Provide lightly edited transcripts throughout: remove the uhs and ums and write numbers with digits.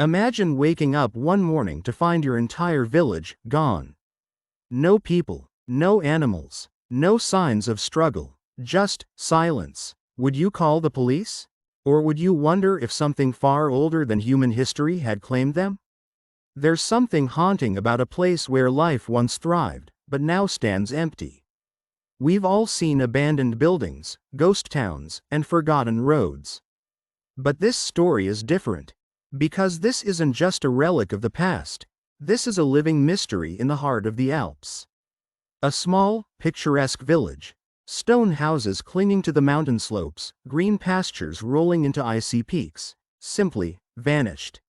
Imagine waking up one morning to find your entire village gone. No people, no animals, no signs of struggle, just silence. Would you call the police? Or would you wonder if something far older than human history had claimed them? There's something haunting about a place where life once thrived, but now stands empty. We've all seen abandoned buildings, ghost towns, and forgotten roads. But this story is different. Because this isn't just a relic of the past, this is a living mystery in the heart of the Alps. A small, picturesque village. Stone houses clinging to the mountain slopes, green pastures rolling into icy peaks, simply vanished.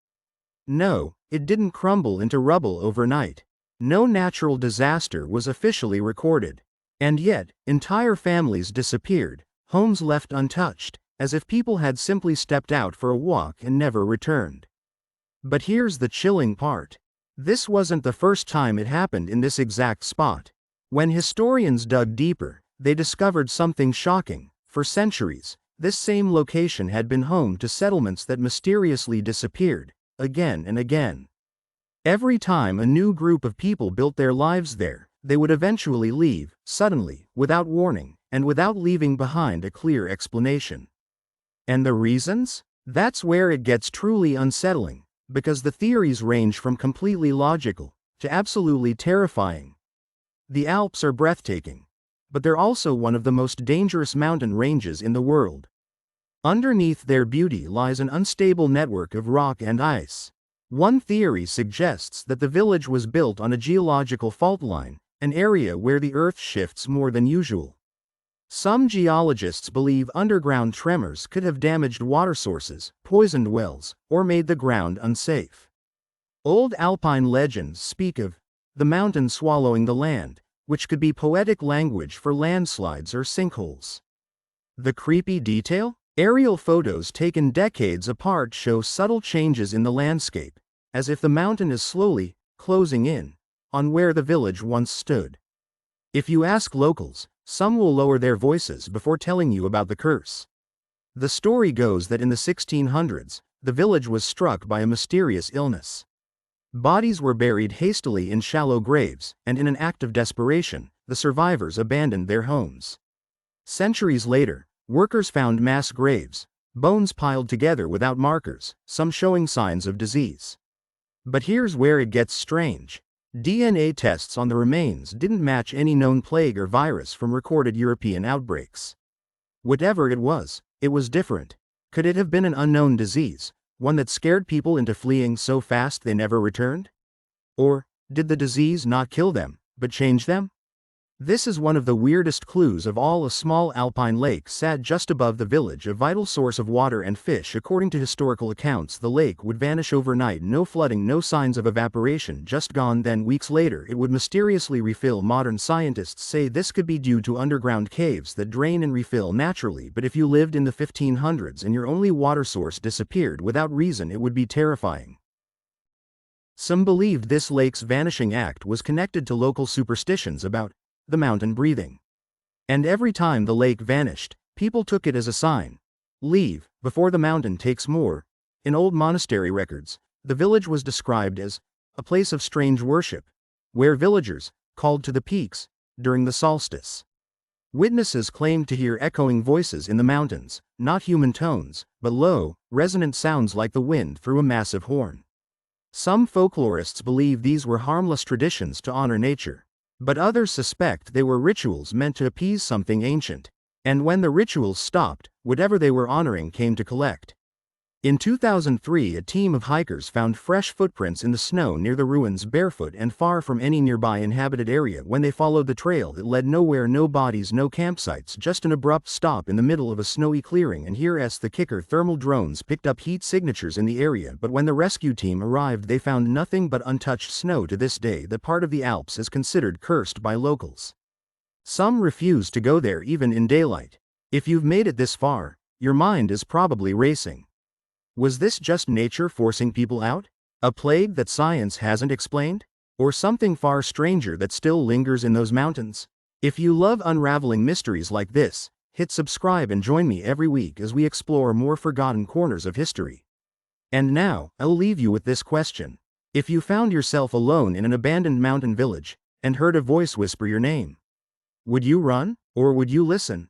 No, it didn't crumble into rubble overnight. No natural disaster was officially recorded. And yet, entire families disappeared, homes left untouched, as if people had simply stepped out for a walk and never returned. But here's the chilling part. This wasn't the first time it happened in this exact spot. When historians dug deeper, they discovered something shocking. For centuries, this same location had been home to settlements that mysteriously disappeared, again and again. Every time a new group of people built their lives there, they would eventually leave, suddenly, without warning, and without leaving behind a clear explanation. And the reasons? That's where it gets truly unsettling, because the theories range from completely logical to absolutely terrifying. The Alps are breathtaking, but they're also one of the most dangerous mountain ranges in the world. Underneath their beauty lies an unstable network of rock and ice. One theory suggests that the village was built on a geological fault line, an area where the earth shifts more than usual. Some geologists believe underground tremors could have damaged water sources, poisoned wells, or made the ground unsafe. Old Alpine legends speak of the mountain swallowing the land, which could be poetic language for landslides or sinkholes. The creepy detail? Aerial photos taken decades apart show subtle changes in the landscape, as if the mountain is slowly closing in on where the village once stood. If you ask locals, some will lower their voices before telling you about the curse. The story goes that in the 1600s, the village was struck by a mysterious illness. Bodies were buried hastily in shallow graves, and in an act of desperation, the survivors abandoned their homes. Centuries later, workers found mass graves, bones piled together without markers, some showing signs of disease. But here's where it gets strange. DNA tests on the remains didn't match any known plague or virus from recorded European outbreaks. Whatever it was different. Could it have been an unknown disease, one that scared people into fleeing so fast they never returned? Or, did the disease not kill them, but change them? This is one of the weirdest clues of all. A small alpine lake sat just above the village, a vital source of water and fish. According to historical accounts, the lake would vanish overnight, no flooding, no signs of evaporation, just gone. Then weeks later it would mysteriously refill. Modern scientists say this could be due to underground caves that drain and refill naturally, but if you lived in the 1500s and your only water source disappeared without reason, it would be terrifying. Some believed this lake's vanishing act was connected to local superstitions about the mountain breathing. And every time the lake vanished, people took it as a sign. Leave, before the mountain takes more. In old monastery records, the village was described as a place of strange worship, where villagers called to the peaks during the solstice. Witnesses claimed to hear echoing voices in the mountains, not human tones, but low, resonant sounds like the wind through a massive horn. Some folklorists believe these were harmless traditions to honor nature. But others suspect they were rituals meant to appease something ancient. And when the rituals stopped, whatever they were honoring came to collect. In 2003, a team of hikers found fresh footprints in the snow near the ruins, barefoot and far from any nearby inhabited area. When they followed the trail, it led nowhere. No bodies, no campsites, just an abrupt stop in the middle of a snowy clearing. And here's the kicker: thermal drones picked up heat signatures in the area, but when the rescue team arrived, they found nothing but untouched snow. To this day, that part of the Alps is considered cursed by locals. Some refuse to go there even in daylight. If you've made it this far, your mind is probably racing. Was this just nature forcing people out? A plague that science hasn't explained? Or something far stranger that still lingers in those mountains? If you love unraveling mysteries like this, hit subscribe and join me every week as we explore more forgotten corners of history. And now, I'll leave you with this question. If you found yourself alone in an abandoned mountain village, and heard a voice whisper your name, would you run, or would you listen?